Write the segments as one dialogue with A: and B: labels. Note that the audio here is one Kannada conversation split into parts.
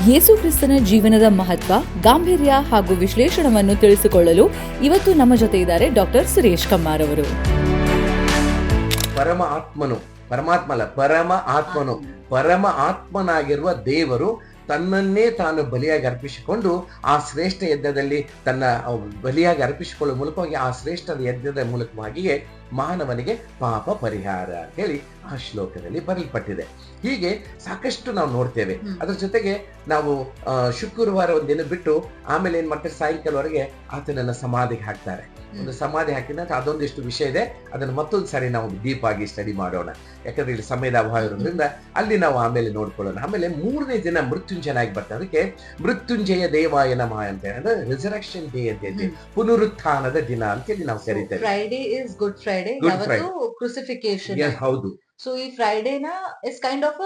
A: ಯೇಸು ಕ್ರಿಸ್ತನ ಜೀವನದ ಮಹತ್ವ, ಗಾಂಭೀರ್ಯ ಹಾಗೂ ವಿಶ್ಲೇಷಣವನ್ನು ತಿಳಿಸಿಕೊಳ್ಳಲು ಇವತ್ತು ನಮ್ಮ ಜೊತೆ ಇದ್ದಾರೆ ಡಾಕ್ಟರ್ ಸುರೇಶ್ ಕಮ್ಮಾರ್ ಅವರು.
B: ಪರಮ ಆತ್ಮನಾಗಿರುವ ದೇವರು ತನ್ನನ್ನೇ ತಾನು ಬಲಿಯಾಗಿ ಅರ್ಪಿಸಿಕೊಂಡು ಆ ಶ್ರೇಷ್ಠ ಯಜ್ಞದಲ್ಲಿ ತನ್ನ ಬಲಿಯಾಗಿ ಅರ್ಪಿಸಿಕೊಳ್ಳುವ ಮೂಲಕವಾಗಿ ಆ ಶ್ರೇಷ್ಠ ಯಜ್ಞದ ಮೂಲಕವಾಗಿಯೇ ಮಾನವನಿಗೆ ಪಾಪ ಪರಿಹಾರ ಅಂತ ಹೇಳಿ ಆ ಶ್ಲೋಕದಲ್ಲಿ ಬರೆಯಲ್ಪಟ್ಟಿದೆ. ಹೀಗೆ ಸಾಕಷ್ಟು ನಾವು ನೋಡ್ತೇವೆ. ಅದ್ರ ಜೊತೆಗೆ ನಾವು ಶುಕ್ರವಾರ ಒಂದಿನ ಬಿಟ್ಟು ಆಮೇಲೆ ಏನ್ ಮಾಡ್ತಾರೆ, ಸಾಯಂಕಾಲವರೆಗೆ ಆತನನ್ನ ಸಮಾಧಿಗೆ ಹಾಕ್ತಾರೆ. ಒಂದು ಸಮಾಧಿ ಹಾಕಿದಾಗ ಅದೊಂದಿಷ್ಟು ವಿಷಯ ಇದೆ, ಅದನ್ನು ಮತ್ತೊಂದು ಸಾರಿ ನಾವು ಡೀಪ್ ಆಗಿ ಸ್ಟಡಿ ಮಾಡೋಣ. ಯಾಕಂದ್ರೆ ಇಲ್ಲಿ ಸಮಯದ ಅಭಾವ ಇರೋದ್ರಿಂದ ಅಲ್ಲಿ ನಾವು ಆಮೇಲೆ ನೋಡ್ಕೊಳ್ಳೋಣ. ಆಮೇಲೆ 3ನೇ ದಿನ ಮೃತ್ಯುಂಜಯನಾಗಿ ಬರ್ತಾರೆ. ಅದಕ್ಕೆ ಮೃತ್ಯುಂಜಯ ದೇವಾಯ ನಮಃ ಅಂತ ಅಂದ್ರೆ ರಿಸರೆಕ್ಷನ್ ಡೇ ಅಂತ ಹೇಳಿ, ಪುನರುತ್ಥಾನದ ದಿನ ಅಂತ ಹೇಳಿ ನಾವು ಕರೀತೇವೆ.
C: Friday is good Friday, crucifixion.
B: ಹೌದು.
C: ಸೊ ಈ ಫ್ರೈಡೇನ is kind of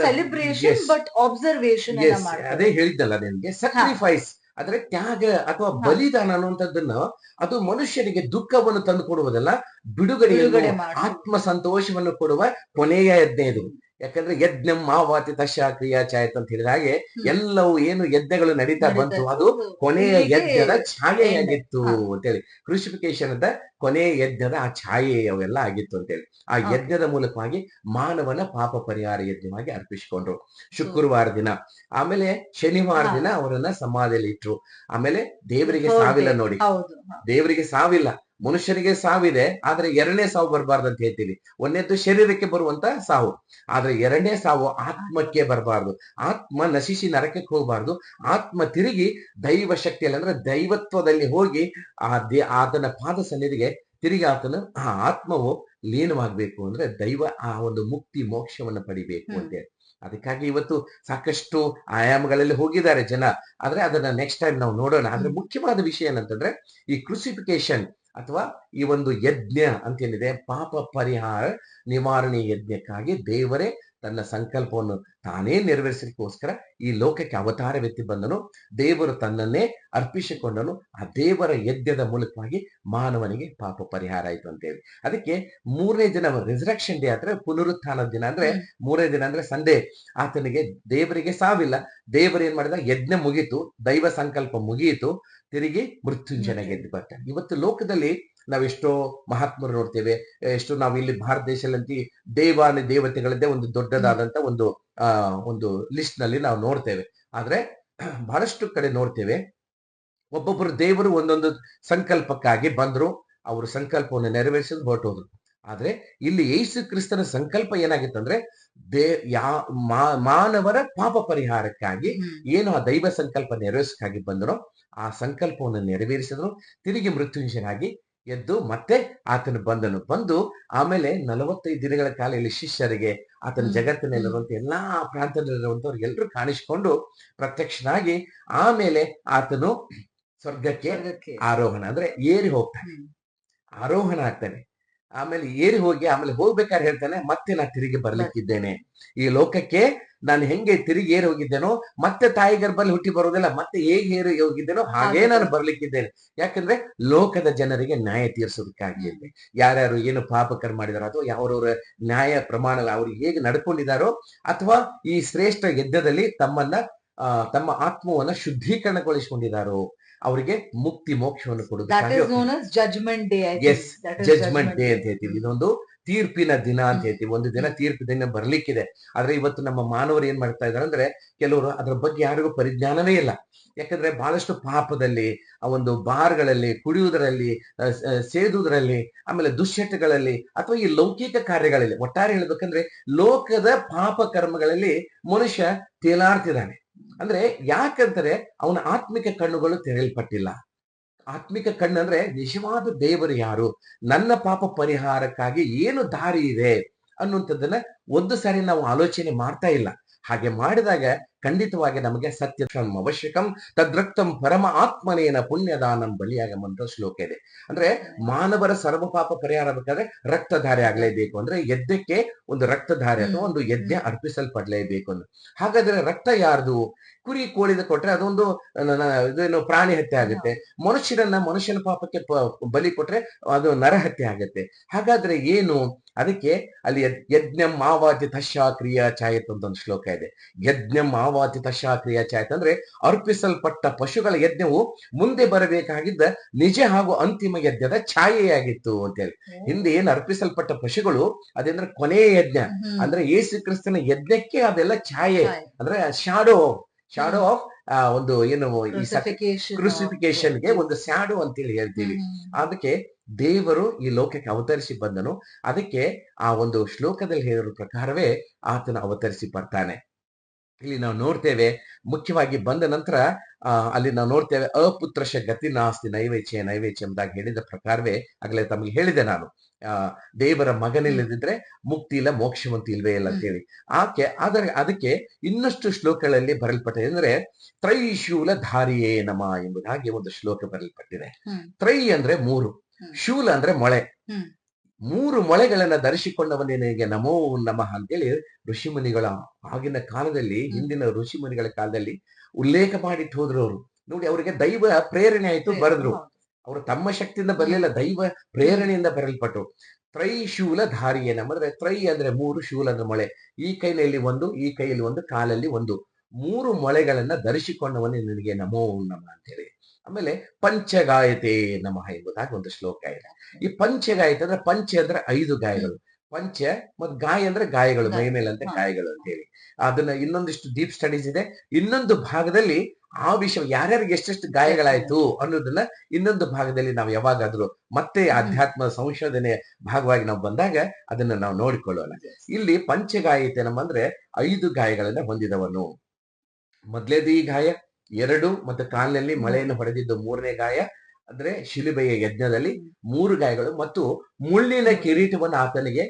C: celebration but observation.
B: ಅದೇ ಹೇಳಿದ್ದಲ್ಲ ನಿಮ್ಗೆ, ಸ್ಯಾಕ್ರಿಫೈಸ್ ಅಂದ್ರೆ ತ್ಯಾಗ ಅಥವಾ ಬಲಿದಾನ ಅನ್ನುವಂಥದ್ದನ್ನ ಅದು ಮನುಷ್ಯನಿಗೆ ದುಃಖವನ್ನು ತಂದು ಕೊಡುವುದಲ್ಲ, ಬಿಡುಗಡೆ ಆತ್ಮ ಸಂತೋಷವನ್ನು ಕೊಡುವ ಕೊನೆಯ ಯಜ್ಞ ಇದು. ಯಾಕಂದ್ರೆ ಯಜ್ಞಂ ಮಾವಾತಿ ತಶ ಕ್ರಿಯಾ ಚಾಯತ್ ಅಂತ ಹೇಳಿದ ಹಾಗೆ ಎಲ್ಲವೂ ಏನು ಯಜ್ಞಗಳು ನಡೀತಾ ಬಂತು ಅದು ಕೊನೆಯ ಯಜ್ಞದ ಛಾಯೆಯಾಗಿತ್ತು ಅಂತೇಳಿ. ಕ್ರೂಸಿಫಿಕೇಶನ್ ಅಂತ ಕೊನೆಯ ಯಜ್ಞದ ಆ ಛಾಯೆ ಅವೆಲ್ಲ ಆಗಿತ್ತು ಅಂತೇಳಿ ಆ ಯಜ್ಞದ ಮೂಲಕವಾಗಿ ಮಾನವನ ಪಾಪ ಪರಿಹಾರ ಯಜ್ಞವಾಗಿ ಅರ್ಪಿಸಿಕೊಂಡ್ರು ಶುಕ್ರವಾರ ದಿನ. ಆಮೇಲೆ ಶನಿವಾರ ದಿನ ಅವರನ್ನ ಸಮಾಧಿಯಲ್ಲಿ ಇಟ್ರು. ಆಮೇಲೆ ದೇವರಿಗೆ ಸಾವಿಲ್ಲ ನೋಡಿ, ದೇವರಿಗೆ ಸಾವಿಲ್ಲ, ಮನುಷ್ಯರಿಗೆ ಸಾವಿದೆ, ಆದ್ರೆ 2ನೇ ಸಾವು ಬರಬಾರ್ದು ಅಂತ ಹೇಳ್ತೀವಿ. ಒಂದನೇದ್ದು ಶರೀರಕ್ಕೆ ಬರುವಂತ ಸಾವು, ಆದ್ರೆ 2ನೇ ಸಾವು ಆತ್ಮಕ್ಕೆ ಬರಬಾರ್ದು. ಆತ್ಮ ನಶಿಸಿ ನರಕಕ್ಕೆ ಹೋಗಬಾರ್ದು. ಆತ್ಮ ತಿರುಗಿ ದೈವ ಶಕ್ತಿಯಲ್ಲಿ ಅಂದ್ರೆ ದೈವತ್ವದಲ್ಲಿ ಹೋಗಿ ಆತನ ಪಾದ ಸನ್ನಿಧಿಗೆ ತಿರುಗಿ ಆ ಆತ್ಮವು ಲೀನವಾಗಬೇಕು. ಅಂದ್ರೆ ದೈವ ಆ ಒಂದು ಮುಕ್ತಿ ಮೋಕ್ಷವನ್ನು ಪಡಿಬೇಕು ಅಂತೇಳಿ. ಅದಕ್ಕಾಗಿ ಇವತ್ತು ಸಾಕಷ್ಟು ಆಯಾಮಗಳಲ್ಲಿ ಹೋಗಿದ್ದಾರೆ ಜನ, ಆದ್ರೆ ಅದನ್ನ ನೆಕ್ಸ್ಟ್ ಟೈಮ್ ನಾವು ನೋಡೋಣ. ಆದ್ರೆ ಮುಖ್ಯವಾದ ವಿಷಯ ಏನಂತಂದ್ರೆ ಈ ಕ್ರೂಸಿಫಿಕೇಶನ್ ಅಥವಾ ಈ ಒಂದು ಯಜ್ಞ ಅಂತೇನಿದೆ, ಪಾಪ ಪರಿಹಾರ ನಿವಾರಣೆ ಯಜ್ಞಕ್ಕಾಗಿ ದೇವರೇ ತನ್ನ ಸಂಕಲ್ಪವನ್ನು ತಾನೇ ನೆರವೇರಿಸಲಿಕ್ಕೋಸ್ಕರ ಈ ಲೋಕಕ್ಕೆ ಅವತಾರವೆತ್ತಿ ಬಂದನು. ದೇವರು ತನ್ನನ್ನೇ ಅರ್ಪಿಸಿಕೊಂಡನು. ಆ ದೇವರ ಯಜ್ಞದ ಮೂಲಕವಾಗಿ ಮಾನವನಿಗೆ ಪಾಪ ಪರಿಹಾರ ಆಯ್ತು ಅಂತೇಳಿ. ಅದಕ್ಕೆ 3ನೇ ದಿನ ರಿಸರೆಕ್ಷನ್ ಡೇ ಅಂದ್ರೆ ಪುನರುತ್ಥಾನದ ದಿನ. ಅಂದ್ರೆ 3ನೇ ದಿನ ಅಂದ್ರೆ ಸಂಡೇ. ಆತನಿಗೆ ದೇವರಿಗೆ ಸಾವಿಲ್ಲ, ದೇವರು ಏನ್ ಮಾಡಿದ, ಯಜ್ಞ ಮುಗೀತು, ದೈವ ಸಂಕಲ್ಪ ಮುಗಿಯಿತು, ತಿರುಗಿ ಮೃತ್ಯುಂಜಯನ ಗೆದ್ದು ಬರ್ತಾನೆ. ಇವತ್ತು ಲೋಕದಲ್ಲಿ ನಾವೆಷ್ಟೋ ಮಹಾತ್ಮರು ನೋಡ್ತೇವೆ, ಎಷ್ಟೋ ನಾವು ಇಲ್ಲಿ ಭಾರತ ದೇಶದಲ್ಲಿ ದೇವಾನು ದೇವತೆಗಳದ್ದೇ ಒಂದು ದೊಡ್ಡದಾದಂತ ಒಂದು ಲಿಸ್ಟ್ ನಲ್ಲಿ ನಾವು ನೋಡ್ತೇವೆ. ಆದ್ರೆ ಬಹಳಷ್ಟು ಕಡೆ ನೋಡ್ತೇವೆ, ಒಬ್ಬೊಬ್ಬರು ದೇವರು ಒಂದೊಂದು ಸಂಕಲ್ಪಕ್ಕಾಗಿ ಬಂದ್ರು, ಅವರು ಸಂಕಲ್ಪವನ್ನು ನೆರವೇರಿಸಿದ್ರು, ಹೊರಟೋದ್ರು. ಆದ್ರೆ ಇಲ್ಲಿ ಯೇಸು ಕ್ರಿಸ್ತನ ಸಂಕಲ್ಪ ಏನಾಗಿತ್ತಂದ್ರೆ ಮಾನವರ ಪಾಪ ಪರಿಹಾರಕ್ಕಾಗಿ ಏನು ಆ ದೈವ ಸಂಕಲ್ಪ ನೆರವೇರಿಸಕ್ಕಾಗಿ ಬಂದನೋ ಆ ಸಂಕಲ್ಪವನ್ನು ನೆರವೇರಿಸಿದ್ರು. ತಿರುಗಿ ಮೃತ್ಯುಂಜಯನಾಗಿ ಎದ್ದು ಮತ್ತೆ ಆತನು ಬಂದು ಆಮೇಲೆ 45 ದಿನಗಳ ಕಾಲ ಇಲ್ಲಿ ಶಿಷ್ಯರಿಗೆ, ಆತನ ಜಗತ್ತಿನಲ್ಲಿರುವಂತ ಎಲ್ಲಾ ಪ್ರಾಂತದಲ್ಲಿರುವಂತವ್ರಿಗೆ ಎಲ್ಲರೂ ಕಾಣಿಸಿಕೊಂಡು ಪ್ರತ್ಯಕ್ಷನಾಗಿ ಆಮೇಲೆ ಆತನು ಸ್ವರ್ಗಕ್ಕೆ ಆರೋಹಣ ಅಂದ್ರೆ ಏರಿ ಹೋಗ್ತಾನೆ, ಆರೋಹಣ ಆಗ್ತಾನೆ. ಆಮೇಲೆ ಏರಿ ಹೋಗಿ ಆಮೇಲೆ ಹೋಗ್ಬೇಕಾದ್ರೆ ಹೇಳ್ತಾನೆ, ಮತ್ತೆ ನಾನು ತಿರುಗಿ ಬರ್ಲಿಕ್ಕಿದ್ದೇನೆ ಈ ಲೋಕಕ್ಕೆ. ನಾನು ಹೆಂಗೆ ತಿರುಗಿ ಏರಿ ಹೋಗಿದ್ದೇನೋ ಮತ್ತೆ ತಾಯಿ ಗರ್ಭಲ್ಲಿ ಹುಟ್ಟಿ ಬರೋದಿಲ್ಲ, ಮತ್ತೆ ಹೇಗೆ ಏರಿ ಹೋಗಿದ್ದೇನೋ ಹಾಗೇ ನಾನು ಬರ್ಲಿಕ್ಕಿದ್ದೇನೆ. ಯಾಕಂದ್ರೆ ಲೋಕದ ಜನರಿಗೆ ನ್ಯಾಯ ತೀರಿಸೋದಕ್ಕಾಗಿ ಇದೆ. ಯಾರ್ಯಾರು ಏನು ಪಾಪಕರ್ ಮಾಡಿದಾರೋ ಅಥವಾ ಯಾವ್ರವ್ರ ನ್ಯಾಯ ಪ್ರಮಾಣ ಅವ್ರು ಹೇಗೆ ನಡ್ಕೊಂಡಿದಾರೋ ಅಥವಾ ಈ ಶ್ರೇಷ್ಠ ಯಜ್ಞದಲ್ಲಿ ತಮ್ಮ ಆತ್ಮವನ್ನ ಶುದ್ಧೀಕರಣಗೊಳಿಸಿಕೊಂಡಿದಾರೋ ಅವರಿಗೆ ಮುಕ್ತಿ ಮೋಕ್ಷವನ್ನು ಕೊಡುವುದಕ್ಕಾಗಿ
C: ಜಜ್ಮೆಂಟ್ ಡೇ
B: ಅಂತ ಹೇಳ್ತೀವಿ. ಇದೊಂದು ತೀರ್ಪಿನ ದಿನ ಅಂತ ಹೇಳ್ತೀವಿ. ಒಂದು ದಿನ ತೀರ್ಪು ದಿನ ಬರ್ಲಿಕ್ಕಿದೆ. ಆದ್ರೆ ಇವತ್ತು ನಮ್ಮ ಮಾನವರು ಏನ್ ಮಾಡ್ತಾ ಇದಾರೆ ಅಂದ್ರೆ, ಕೆಲವರು ಅದ್ರ ಬಗ್ಗೆ ಯಾರಿಗೂ ಪರಿಜ್ಞಾನವೇ ಇಲ್ಲ. ಯಾಕಂದ್ರೆ ಬಹಳಷ್ಟು ಪಾಪದಲ್ಲಿ, ಆ ಒಂದು ಬಾರ್ಗಳಲ್ಲಿ, ಕುಡಿಯುವುದರಲ್ಲಿ, ಸೇದುವುದರಲ್ಲಿ, ಆಮೇಲೆ ದುಶ್ಚಟಗಳಲ್ಲಿ ಅಥವಾ ಈ ಲೌಕಿಕ ಕಾರ್ಯಗಳಲ್ಲಿ, ಒಟ್ಟಾರೆ ಹೇಳ್ಬೇಕಂದ್ರೆ ಲೋಕದ ಪಾಪ ಕರ್ಮಗಳಲ್ಲಿ ಮನುಷ್ಯ ತೇಲಾಡ್ತಿದ್ದಾನೆ. ಅಂದ್ರೆ ಯಾಕಂತಾರೆ ಅವನ ಆತ್ಮಿಕ ಕಣ್ಣುಗಳು ತೆರೆಯಲ್ಪಟ್ಟಿಲ್ಲ. ಆತ್ಮಿಕ ಕಣ್ಣು ಅಂದ್ರೆ ನಿಜವಾದ ದೇವರು ಯಾರು, ನನ್ನ ಪಾಪ ಪರಿಹಾರಕ್ಕಾಗಿ ಏನು ದಾರಿ ಇದೆ ಅನ್ನುವಂಥದ್ದನ್ನ ಒಂದು ಸಾರಿ ನಾವು ಆಲೋಚನೆ ಮಾಡ್ತಾ ಇಲ್ಲ. ಹಾಗೆ ಮಾಡಿದಾಗ ಖಂಡಿತವಾಗಿ ನಮಗೆ ಸತ್ಯ ಅವಶ್ಯಕಂ ತದ್ರಕ್ತಂ ಪರಮ ಆತ್ಮನೇನ ಪುಣ್ಯದಾನಂ ಬಲಿಯಾಗಮಂತ ಶ್ಲೋಕ ಇದೆ. ಅಂದ್ರೆ ಮಾನವರ ಸರ್ವ ಪಾಪ ಪರಿಹಾರ ಬೇಕಾದ್ರೆ ರಕ್ತಧಾರೆ ಆಗ್ಲೇಬೇಕು. ಅಂದ್ರೆ ಯಜ್ಞಕ್ಕೆ ಒಂದು ರಕ್ತಧಾರೆ ಅಥವಾ ಒಂದು ಯಜ್ಞ ಅರ್ಪಿಸಲ್ಪಡ್ಲೇಬೇಕು ಅಂತ. ಹಾಗಾದ್ರೆ ರಕ್ತ ಯಾರ್ದು? ಕುರಿ ಕೋಳಿದ ಕೊಟ್ರೆ ಅದೊಂದು ಇದೇನು ಪ್ರಾಣಿ ಹತ್ಯೆ ಆಗುತ್ತೆ. ಮನುಷ್ಯನ ಪಾಪಕ್ಕೆ ಬಲಿ ಕೊಟ್ರೆ ಅದು ನರಹತ್ಯೆ ಆಗುತ್ತೆ. ಹಾಗಾದ್ರೆ ಏನು? ಅದಕ್ಕೆ ಅಲ್ಲಿ ಯಜ್ಞಂ ಮಾವಾತಿ ತಶಾ ಕ್ರಿಯಾ ಚಾಯತ್ ಅಂತ ಒಂದು ಶ್ಲೋಕ ಇದೆ. ಯಜ್ಞಂ ಆವಾತಿ ತಶಾಕ್ರಿಯ ಚಾಯ್ತ ಅಂದ್ರೆ ಅರ್ಪಿಸಲ್ಪಟ್ಟ ಪಶುಗಳ ಯಜ್ಞವು ಮುಂದೆ ಬರಬೇಕಾಗಿದ್ದ ನಿಜ ಹಾಗೂ ಅಂತಿಮ ಯಜ್ಞದ ಛಾಯೆಯಾಗಿತ್ತು ಅಂತೇಳಿ. ಹಿಂದೆ ಏನ್ ಅರ್ಪಿಸಲ್ಪಟ್ಟ ಪಶುಗಳು ಅದೇಂದ್ರೆ ಕೊನೆಯ ಯಜ್ಞ ಅಂದ್ರೆ ಯೇಸು ಕ್ರಿಸ್ತನ ಯಜ್ಞಕ್ಕೆ ಅದೆಲ್ಲ ಛಾಯೆ ಅಂದ್ರೆ ಶಾಡೋ ಆಫ್ ಒಂದು ಏನು ಈ ಕ್ರೂಸಿಫಿಕೇಶನ್ಗೆ ಒಂದು ಸ್ಯಾಡೋ ಅಂತೇಳಿ ಹೇಳ್ತೀವಿ. ಅದಕ್ಕೆ ದೇವರು ಈ ಲೋಕಕ್ಕೆ ಅವತರಿಸಿ ಬಂದನು. ಅದಕ್ಕೆ ಆ ಒಂದು ಶ್ಲೋಕದಲ್ಲಿ ಹೇಳಿರೋ ಪ್ರಕಾರವೇ ಆತನ ಅವತರಿಸಿ ಬರ್ತಾನೆ. ಇಲ್ಲಿ ನಾವು ನೋಡ್ತೇವೆ, ಮುಖ್ಯವಾಗಿ ಬಂದ ನಂತರ ಅಲ್ಲಿ ನಾವು ನೋಡ್ತೇವೆ ಅಪುತ್ರಶ ಗತಿ ನಾಸ್ತಿ ನೈವೇಚ್ಯ ಎಂಬುದಾಗಿ ಹೇಳಿದ ಪ್ರಕಾರವೇ ಆಗಲೇ ತಮಗೆ ಹೇಳಿದೆ ನಾನು, ದೇವರ ಮಗನಿಲ್ಲದಿದ್ರೆ ಮುಕ್ತಿ ಇಲ್ಲ, ಮೋಕ್ಷವಂತೂ ಇಲ್ವೇ ಇಲ್ಲ ಅಂತೇಳಿ. ಅದಕ್ಕೆ ಇನ್ನಷ್ಟು ಶ್ಲೋಕಗಳಲ್ಲಿ ಬರಲ್ಪಟ್ಟಿದೆ. ಅಂದ್ರೆ ತ್ರೈಶೂಲ ಧಾರಿಯೇ ನಮ ಎಂಬುದಾಗಿ ಒಂದು ಶ್ಲೋಕ ಬರಲ್ಪಟ್ಟಿದೆ. ತ್ರೈ ಅಂದ್ರೆ 3, ಶೂಲ ಅಂದ್ರೆ ಮೊಳೆ. 3 ಮೊಳೆಗಳನ್ನ ಧರಿಸಿಕೊಂಡವನೇ ನಿನಗೆ ನಮೋ ನಮಃ ಅಂತೇಳಿ ಋಷಿಮುನಿಗಳ ಆಗಿನ ಕಾಲದಲ್ಲಿ, ಹಿಂದಿನ ಋಷಿಮುನಿಗಳ ಕಾಲದಲ್ಲಿ ಉಲ್ಲೇಖ ಮಾಡಿಟ್ಟು ಹೋದ್ರು. ಅವರು ನೋಡಿ, ಅವರಿಗೆ ದೈವ ಪ್ರೇರಣೆ ಆಯ್ತು, ಬರೆದ್ರು. ಅವರು ತಮ್ಮ ಶಕ್ತಿಯಿಂದ ಬರಲಿಲ್ಲ, ದೈವ ಪ್ರೇರಣೆಯಿಂದ ಬರಲ್ಪಟ್ಟು. ತ್ರೈಶೂಲ ಧಾರಿಯೇ ನಮ ಅಂದ್ರೆ ತ್ರೈ ಅಂದ್ರೆ 3, ಶೂಲ ಅಂದ್ರೆ ಮೊಳೆ. ಈ ಕೈಯಲ್ಲಿ 1, ಈ ಕೈಯಲ್ಲಿ 1, ಕಾಲಲ್ಲಿ 1, 3 ಮೊಳೆಗಳನ್ನ ಧರಿಸಿಕೊಂಡವನೇ ನಿನಗೆ ನಮೋ ನಮ ಅಂತೇಳಿ. ಆಮೇಲೆ ಪಂಚಗಾಯತೆ ನಮಃ ಎಂಬುದಾಗಿ ಒಂದು ಶ್ಲೋಕ ಇದೆ. ಈ ಪಂಚಗಾಯತೆ ಅಂದ್ರೆ ಪಂಚ ಅಂದ್ರೆ 5 ಗಾಯಗಳು, ಪಂಚ ಮತ್ತು ಗಾಯ ಅಂದ್ರೆ ಗಾಯಗಳು, ಮೈ ಮೇಲಂತೆ ಗಾಯಗಳು ಅಂತ ಹೇಳಿ. ಅದನ್ನ ಇನ್ನೊಂದಿಷ್ಟು ಡೀಪ್ ಸ್ಟಡೀಸ್ ಇದೆ. ಇನ್ನೊಂದು ಭಾಗದಲ್ಲಿ ಆ ವಿಷಯ ಯಾರ್ಯಾರಿಗೆ ಎಷ್ಟೆಷ್ಟು ಗಾಯಗಳಾಯ್ತು ಅನ್ನೋದನ್ನ ಇನ್ನೊಂದು ಭಾಗದಲ್ಲಿ ನಾವು ಯಾವಾಗಾದ್ರೂ ಮತ್ತೆ ಆಧ್ಯಾತ್ಮ ಸಂಶೋಧನೆ ಭಾಗವಾಗಿ ನಾವು ಬಂದಾಗ ಅದನ್ನ ನಾವು ನೋಡಿಕೊಳ್ಳೋಣ. ಇಲ್ಲಿ ಪಂಚಗಾಯತೆ ನಮ್ಮ ಅಂದ್ರೆ 5 ಗಾಯಗಳನ್ನ ಹೊಂದಿದವನು. ಮೊದಲೇದು ಈ ಗಾಯ 2, ಮತ್ತು ಕಾಲಿನಲ್ಲಿ ಮಳೆಯನ್ನು ಹೊಡೆದಿದ್ದು 3ನೇ ಗಾಯ ಅಂದ್ರೆ ಶಿಲುಬೆಯ ಯಜ್ಞದಲ್ಲಿ 3 ಗಾಯಗಳು, ಮತ್ತು ಮುಳ್ಳಿನ ಕಿರೀಟವನ್ನು ಆತನಿಗೆ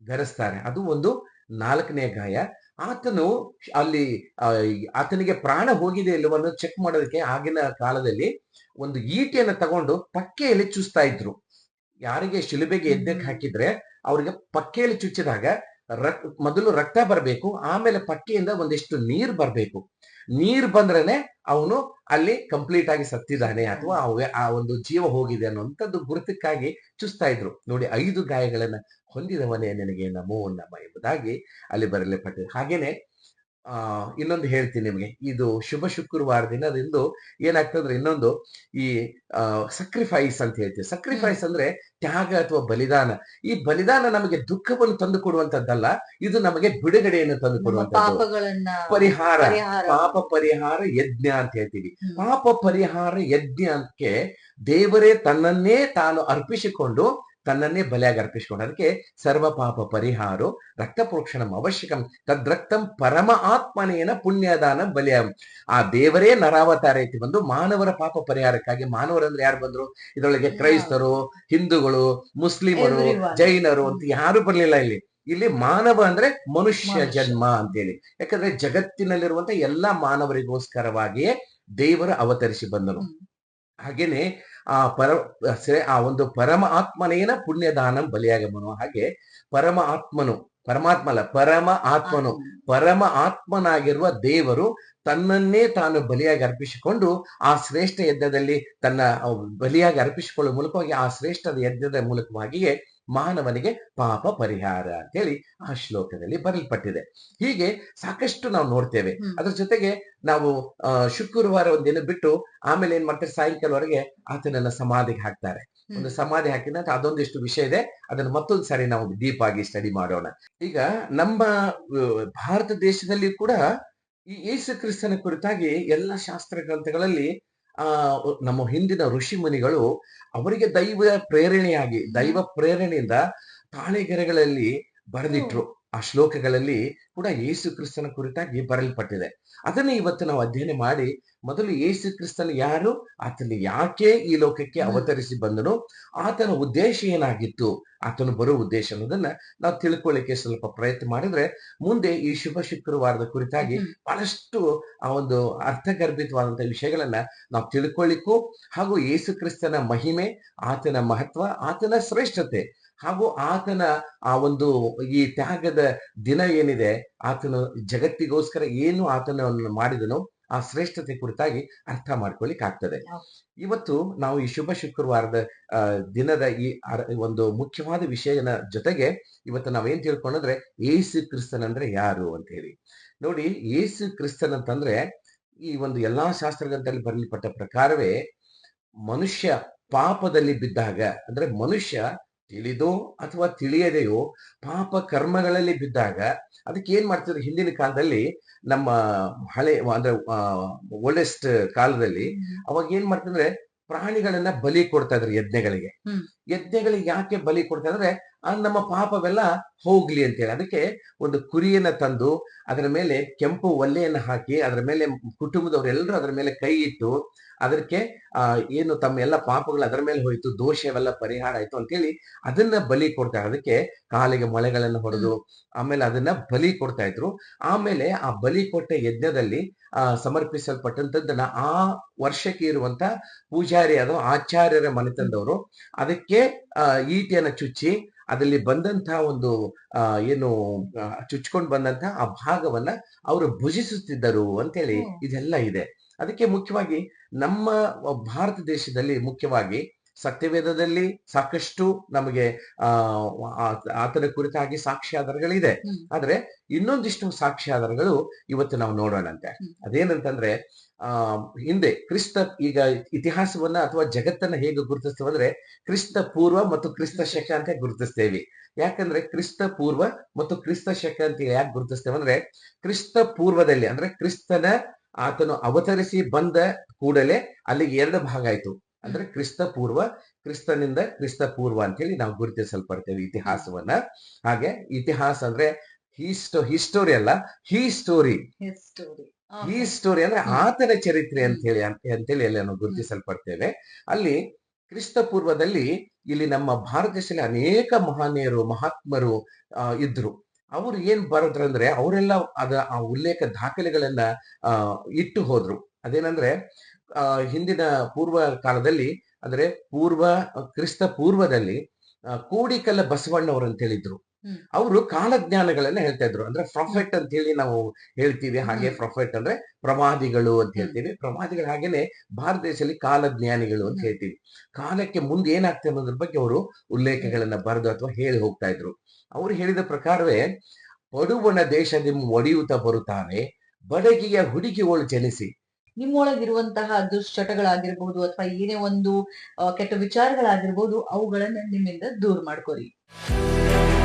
B: ಧರಿಸ್ತಾರೆ, ಅದು ಒಂದು 4ನೇ ಗಾಯ. ಆತನು ಅಲ್ಲಿ ಆತನಿಗೆ ಪ್ರಾಣ ಹೋಗಿದೆ ಇಲ್ಲವನ್ನು ಚೆಕ್ ಮಾಡೋದಕ್ಕೆ ಆಗಿನ ಕಾಲದಲ್ಲಿ ಒಂದು ಈಟಿಯನ್ನು ತಗೊಂಡು ಪಕ್ಕೆಯಲ್ಲಿ ಚುಚ್ತಾ ಇದ್ರು. ಯಾರಿಗೆ ಶಿಲುಬೆಗೆ ಯಜ್ಞಕ್ಕೆ ಹಾಕಿದ್ರೆ ಅವ್ರಿಗೆ ಪಕ್ಕೆಯಲ್ಲಿ ಚುಚ್ಚಿದಾಗ ಮೊದಲು ರಕ್ತ ಬರಬೇಕು, ಆಮೇಲೆ ಪಕ್ಕೆಯಿಂದ ಒಂದಿಷ್ಟು ನೀರು ಬರಬೇಕು. ನೀರು ಬಂದ್ರೇನೆ ಅವನು ಅಲ್ಲಿ ಕಂಪ್ಲೀಟ್ ಆಗಿ ಸತ್ತಿದ್ದಾನೆ ಅಥವಾ ಆ ಒಂದು ಜೀವ ಹೋಗಿದೆ ಅನ್ನುವಂಥದ್ದು ಗುರುತಕ್ಕಾಗಿ ಚುಚ್ತಾ ಇದ್ರು. ನೋಡಿ, 5 ಗಾಯಗಳನ್ನ ಹೊಂದಿದವನೇ ನಿನಗೆ ನಮೋ ನಮ ಎಂಬುದಾಗಿ ಅಲ್ಲಿ ಬರಲ್ಪಟ್ಟಿದೆ. ಹಾಗೇನೆ ಇನ್ನೊಂದು ಹೇಳ್ತೀನಿ ನಿಮಗೆ, ಇದು ಶುಭ ಶುಕ್ರವಾರ ದಿನದಿಂದ ಏನಾಗ್ತದ್ರೆ ಇನ್ನೊಂದು ಈ ಸಕ್ರಿಫೈಸ್ ಅಂತ ಹೇಳ್ತೀವಿ. ಸಕ್ರಿಫೈಸ್ ಅಂದ್ರೆ ತ್ಯಾಗ ಅಥವಾ ಬಲಿದಾನ. ಈ ಬಲಿದಾನ ನಮಗೆ ದುಃಖವನ್ನು ತಂದು ಕೊಡುವಂತದ್ದಲ್ಲ, ಇದು ನಮಗೆ ಬಿಡುಗಡೆಯನ್ನು ತಂದು ಕೊಡುವಂತದ್ದು. ಪರಿಹಾರ, ಪಾಪ ಪರಿಹಾರ ಯಜ್ಞ ಅಂತ ಹೇಳ್ತೀವಿ. ಪಾಪ ಪರಿಹಾರ ಯಜ್ಞಕ್ಕೆ ದೇವರೇ ತನ್ನನ್ನೇ ತಾನು ಅರ್ಪಿಸಿಕೊಂಡು, ತನ್ನನ್ನೇ ಬಲಿಯಾಗಿ ಅರ್ಪಿಸಿಕೊಂಡು, ಅದಕ್ಕೆ ಸರ್ವ ಪಾಪ ಪರಿಹಾರೋ ರಕ್ತ ಪ್ರೋಕ್ಷಣಂ ಅವಶ್ಯಕಂ ತದ್ರಕ್ತಂ ಪರಮ ಆತ್ಮನೇನ ಪುಣ್ಯದಾನ ಬಲಿಯ. ಆ ದೇವರೇ ನರಾವತಾರ ಐತಿ ಬಂದು ಮಾನವರ ಪಾಪ ಪರಿಹಾರಕ್ಕಾಗಿ. ಮಾನವರಂದ್ರೆ ಯಾರು ಬಂದ್ರು ಇದರೊಳಗೆ? ಕ್ರೈಸ್ತರು, ಹಿಂದೂಗಳು, ಮುಸ್ಲಿಮರು, ಜೈನರು ಅಂತ ಯಾರು ಬರ್ಲಿಲ್ಲ ಇಲ್ಲಿ ಮಾನವ ಅಂದ್ರೆ ಮನುಷ್ಯ ಜನ್ಮ ಅಂತೇಳಿ. ಯಾಕಂದ್ರೆ ಜಗತ್ತಿನಲ್ಲಿರುವಂತ ಎಲ್ಲಾ ಮಾನವರಿಗೋಸ್ಕರವಾಗಿಯೇ ದೇವರು ಅವತರಿಸಿ ಬಂದನು. ಹಾಗೇನೆ ಆ ಒಂದು ಪರಮ ಆತ್ಮನೇನ ಪುಣ್ಯದಾನಂ ಬಲಿಯಾಗಮನು. ಹಾಗೆ ಪರಮ ಆತ್ಮನಾಗಿರುವ ದೇವರು ತನ್ನನ್ನೇ ತಾನು ಬಲಿಯಾಗಿ ಅರ್ಪಿಸಿಕೊಂಡು ಆ ಶ್ರೇಷ್ಠ ಯಜ್ಞದಲ್ಲಿ ತನ್ನ ಬಲಿಯಾಗಿ ಅರ್ಪಿಸಿಕೊಳ್ಳುವ ಮೂಲಕವಾಗಿ, ಆ ಶ್ರೇಷ್ಠ ಯಜ್ಞದ ಮೂಲಕವಾಗಿಯೇ ಮಾನವನಿಗೆ ಪಾಪ ಪರಿಹಾರ ಅಂತೇಳಿ ಆ ಶ್ಲೋಕದಲ್ಲಿ ಬರೆಯಲ್ಪಟ್ಟಿದೆ. ಹೀಗೆ ಸಾಕಷ್ಟು ನಾವು ನೋಡ್ತೇವೆ. ಅದ್ರ ಜೊತೆಗೆ ನಾವು ಶುಕ್ರವಾರ ಒಂದಿನ ಬಿಟ್ಟು ಆಮೇಲೆ ಏನ್ ಮಾಡ್ತಾರೆ, ಸಾಯಂಕಾಲವರೆಗೆ ಆತನನ್ನ ಸಮಾಧಿಗೆ ಹಾಕ್ತಾರೆ. ಒಂದು ಸಮಾಧಿ ಹಾಕಿದ ಅದೊಂದಿಷ್ಟು ವಿಷಯ ಇದೆ, ಅದನ್ನ ಮತ್ತೊಂದು ಸಾರಿ ನಾವು ಡೀಪ್ ಆಗಿ ಸ್ಟಡಿ ಮಾಡೋಣ. ಈಗ ನಮ್ಮ ಭಾರತ ದೇಶದಲ್ಲಿ ಕೂಡ ಈ ಯೇಸು ಕ್ರಿಸ್ತನ ಕುರಿತಾಗಿ ಎಲ್ಲ ಶಾಸ್ತ್ರ ಗ್ರಂಥಗಳಲ್ಲಿ ನಮ್ಮ ಹಿಂದಿನ ಋಷಿ ಮುನಿಗಳು ಅವರಿಗೆ ದೈವ ಪ್ರೇರಣೆಯಿಂದ ತಾಳೆಗೆರೆಗಳಲ್ಲಿ ಬರೆದಿಟ್ರು. ಆ ಶ್ಲೋಕಗಳಲ್ಲಿ ಕೂಡ ಯೇಸು ಕ್ರಿಸ್ತನ ಕುರಿತಾಗಿ ಬರೆಯಲ್ಪಟ್ಟಿದೆ. ಅದನ್ನೇ ಇವತ್ತು ನಾವು ಅಧ್ಯಯನ ಮಾಡಿ, ಮೊದಲು ಯೇಸು ಕ್ರಿಸ್ತನ ಯಾರು, ಆತನ ಯಾಕೆ ಈ ಲೋಕಕ್ಕೆ ಅವತರಿಸಿ ಬಂದನು, ಆತನ ಉದ್ದೇಶ ಏನಾಗಿತ್ತು, ಆತನು ಬರೋ ಉದ್ದೇಶ ಅನ್ನೋದನ್ನ ನಾವು ತಿಳ್ಕೊಳ್ಳಿಕ್ಕೆ ಸ್ವಲ್ಪ ಪ್ರಯತ್ನ ಮಾಡಿದ್ರೆ ಮುಂದೆ ಈ ಶುಭ ಶುಕ್ರವಾರದ ಕುರಿತಾಗಿ ಬಹಳಷ್ಟು ಆ ಒಂದು ಅರ್ಥಗರ್ಭಿತವಾದಂತಹ ವಿಷಯಗಳನ್ನ ನಾವು ತಿಳ್ಕೊಳ್ಳಿಕ್ಕೂ, ಹಾಗೂ ಯೇಸು ಕ್ರಿಸ್ತನ ಮಹಿಮೆ, ಆತನ ಮಹತ್ವ, ಆತನ ಶ್ರೇಷ್ಠತೆ, ಹಾಗೂ ಆತನ ಆ ಒಂದು ಈ ತ್ಯಾಗದ ದಿನ ಏನಿದೆ, ಆತನು ಜಗತ್ತಿಗೋಸ್ಕರ ಏನು ಆತನವನ್ನು ಮಾಡಿದನು, ಆ ಶ್ರೇಷ್ಠತೆ ಕುರಿತಾಗಿ ಅರ್ಥ ಮಾಡ್ಕೊಳ್ಳಿಕ್ ಆಗ್ತದೆ. ಇವತ್ತು ನಾವು ಈ ಶುಭ ಶುಕ್ರವಾರದ ದಿನದ ಈ ಒಂದು ಮುಖ್ಯವಾದ ವಿಷಯನ ಜೊತೆಗೆ ಇವತ್ತು ನಾವೇನ್ ತಿಳ್ಕೊಂಡ್ರೆ ಯೇಸು ಕ್ರಿಸ್ತನಂದ್ರೆ ಯಾರು ಅಂತ ಹೇಳಿ. ನೋಡಿ, ಯೇಸು ಕ್ರಿಸ್ತನ್ ಅಂತಂದ್ರೆ ಈ ಒಂದು ಎಲ್ಲಾ ಶಾಸ್ತ್ರಗ್ರಂಥದಲ್ಲಿ ಬರೆಯಲ್ಪಟ್ಟ ಪ್ರಕಾರವೇ ಮನುಷ್ಯ ಪಾಪದಲ್ಲಿ ಬಿದ್ದಾಗ, ಅಂದ್ರೆ ಮನುಷ್ಯ ತಿಳಿದೋ ಅಥವಾ ತಿಳಿಯದೆಯೋ ಪಾಪ ಕರ್ಮಗಳಲ್ಲಿ ಬಿದ್ದಾಗ ಅದಕ್ಕೆ ಏನ್ ಮಾಡ್ತಿದ್ರು ಹಿಂದಿನ ಕಾಲದಲ್ಲಿ, ನಮ್ಮ ಹಳೆ ಅಂದ್ರೆ ಓಲ್ಡೆಸ್ಟ್ ಕಾಲದಲ್ಲಿ ಅವಾಗ ಏನ್ ಮಾಡ್ತಿದ್ರೆ ಪ್ರಾಣಿಗಳನ್ನ ಬಲಿ ಕೊಡ್ತಾ ಇದ್ರು ಯಜ್ಞಗಳಿಗೆ. ಯಜ್ಞಗಳಿಗೆ ಯಾಕೆ ಬಲಿ ಕೊಡ್ತಾ ಇದ್ರೆ ನಮ್ಮ ಪಾಪವೆಲ್ಲ ಹೋಗ್ಲಿ ಅಂತೇಳಿ ಅದಕ್ಕೆ ಒಂದು ಕುರಿಯನ್ನ ತಂದು ಅದರ ಮೇಲೆ ಕೆಂಪು ಒಲ್ಲೆಯನ್ನ ಹಾಕಿ ಅದರ ಮೇಲೆ ಕುಟುಂಬದವರೆಲ್ಲರೂ ಅದರ ಮೇಲೆ ಕೈ ಇಟ್ಟು ಅದಕ್ಕೆ ಏನು ತಮ್ಮ ಎಲ್ಲ ಪಾಪಗಳು ಅದರ ಮೇಲೆ ಹೋಯ್ತು, ದೋಷವೆಲ್ಲ ಪರಿಹಾರ ಆಯ್ತು ಅಂತೇಳಿ ಅದನ್ನ ಬಲಿ ಕೊಡ್ತಾರೆ. ಅದಕ್ಕೆ ಕಾಲಿಗೆ ಮೊಳೆಗಳನ್ನು ಹೊಡೆದು ಆಮೇಲೆ ಅದನ್ನ ಬಲಿ ಕೊಡ್ತಾ ಇದ್ರು. ಆಮೇಲೆ ಆ ಬಲಿ ಕೊಟ್ಟ ಯಜ್ಞದಲ್ಲಿ ಸಮರ್ಪಿಸಲ್ಪಟ್ಟಂತದ್ದನ್ನ ಆ ವರ್ಷಕ್ಕೆ ಇರುವಂತ ಪೂಜಾರಿ ಅಥವಾ ಆಚಾರ್ಯರ ಮನೆತನದವರು ಅದಕ್ಕೆ ಈಟಿಯನ್ನ ಚುಚ್ಚಿ ಅದರಲ್ಲಿ ಬಂದಂತಹ ಒಂದು ಏನು ಚುಚ್ಕೊಂಡು ಬಂದಂತಹ ಆ ಭಾಗವನ್ನ ಅವರು ಭುಜಿಸುತ್ತಿದ್ದರು ಅಂತೇಳಿ ಇದೆಲ್ಲ ಇದೆ. ಅದಕ್ಕೆ ಮುಖ್ಯವಾಗಿ ನಮ್ಮ ಭಾರತ ದೇಶದಲ್ಲಿ ಮುಖ್ಯವಾಗಿ ಸತ್ಯವೇದದಲ್ಲಿ ಸಾಕಷ್ಟು ನಮಗೆ ಆತನ ಕುರಿತಾಗಿ ಸಾಕ್ಷ್ಯಾಧಾರಗಳಿದೆ. ಆದ್ರೆ ಇನ್ನೊಂದಿಷ್ಟು ಸಾಕ್ಷ್ಯಾಧಾರಗಳು ಇವತ್ತು ನಾವು ನೋಡೋಣಂತೆ. ಅದೇನಂತಂದ್ರೆ ಹಿಂದೆ ಕ್ರಿಸ್ತ, ಈಗ ಇತಿಹಾಸವನ್ನ ಅಥವಾ ಜಗತ್ತನ್ನ ಹೇಗೆ ಗುರುತಿಸ್ತೇವೆ ಅಂದ್ರೆ ಕ್ರಿಸ್ತ ಪೂರ್ವ ಮತ್ತು ಕ್ರಿಸ್ತ ಶಕ ಅಂತ ಗುರುತಿಸ್ತೇವೆ. ಯಾಕಂದ್ರೆ ಕ್ರಿಸ್ತ ಪೂರ್ವ ಮತ್ತು ಕ್ರಿಸ್ತ ಶಕ ಅಂತ ಯಾಕೆ ಗುರುತಿಸ್ತೇವೆ ಅಂದ್ರೆ ಕ್ರಿಸ್ತ ಪೂರ್ವದಲ್ಲಿ ಅಂದ್ರೆ ಕ್ರಿಸ್ತನ ಆತನು ಅವತರಿಸಿ ಬಂದ ಕೂಡಲೇ ಅಲ್ಲಿಗೆ 2 ಭಾಗ ಆಯ್ತು. ಅಂದ್ರೆ ಕ್ರಿಸ್ತ ಪೂರ್ವ, ಕ್ರಿಸ್ತನಿಂದ ಕ್ರಿಸ್ತ ಪೂರ್ವ ಅಂತೇಳಿ ನಾವು ಗುರುತಿಸಲ್ಪಡ್ತೇವೆ ಇತಿಹಾಸವನ್ನ. ಹಾಗೆ ಇತಿಹಾಸ ಅಂದ್ರೆ ಹಿಸ್ಟೋರಿ ಅಲ್ಲ, ಈ ಸ್ಟೋರಿ ಅಂದ್ರೆ ಆತನ ಚರಿತ್ರೆ ಅಂತೇಳಿ ಅಲ್ಲಿ ನಾವು ಗುರುತಿಸಲ್ಪಡ್ತೇವೆ. ಅಲ್ಲಿ ಕ್ರಿಸ್ತ ಪೂರ್ವದಲ್ಲಿ ಇಲ್ಲಿ ನಮ್ಮ ಭಾರತ ದೇಶದಲ್ಲಿ ಅನೇಕ ಮಹಾನೀಯರು ಮಹಾತ್ಮರು ಇದ್ರು. ಅವರು ಏನ್ ಬರದ್ರಂದ್ರೆ ಅವರೆಲ್ಲ ಆ ಉಲ್ಲೇಖ ದಾಖಲೆಗಳನ್ನ ಇಟ್ಟು ಹೋದ್ರು. ಅದೇನಂದ್ರೆ ಹಿಂದಿನ ಪೂರ್ವ ಕಾಲದಲ್ಲಿ ಅಂದ್ರೆ ಕ್ರಿಸ್ತ ಪೂರ್ವದಲ್ಲಿ ಕೋಡಿಕಲ್ಲ ಬಸವಣ್ಣವರು ಅಂತ ಹೇಳಿದ್ರು. ಅವರು ಕಾಲಜ್ಞಾನಗಳನ್ನ ಹೇಳ್ತಾ ಇದ್ರು. ಅಂದ್ರೆ ಪ್ರೊಫೆಟ್ ಅಂತ ಹೇಳಿ ನಾವು ಹೇಳ್ತೀವಿ, ಹಾಗೆ ಪ್ರೊಫೆಟ್ ಅಂದ್ರೆ ಪ್ರವಾದಿಗಳು ಅಂತ ಹೇಳ್ತೀವಿ. ಪ್ರವಾದಿಗಳು ಹಾಗೇನೆ ಭಾರತ ದೇಶದಲ್ಲಿ ಕಾಲಜ್ಞಾನಿಗಳು ಅಂತ ಹೇಳ್ತೀವಿ. ಕಾಲಕ್ಕೆ ಮುಂದೆ ಏನಾಗ್ತದೆ ಅನ್ನೋದ್ರ ಬಗ್ಗೆ ಅವರು ಉಲ್ಲೇಖಗಳನ್ನ ಬರೆದು ಅಥವಾ ಹೇಳಿ ಹೋಗ್ತಾ ಇದ್ರು. ಅವರು ಹೇಳಿದ ಪ್ರಕಾರವೇ ಪಡುವಣ ದೇಶದಿಂದ ಒಡೆಯುತ್ತಾ ಬರುತ್ತಾನೆ, ಬಡಗಿಯ ಹುಡುಗಿಗಳು ಜನಿಸಿ.
C: ನಿಮ್ಮೊಳಗಿರುವಂತಹ ದುಶ್ಚಟಗಳಾಗಿರ್ಬಹುದು ಅಥವಾ ಏನೇ ಒಂದು ಕೆಟ್ಟ ವಿಚಾರಗಳಾಗಿರ್ಬಹುದು, ಅವುಗಳನ್ನ ನಿಮ್ಮಿಂದ ದೂರ ಮಾಡ್ಕೊರಿ.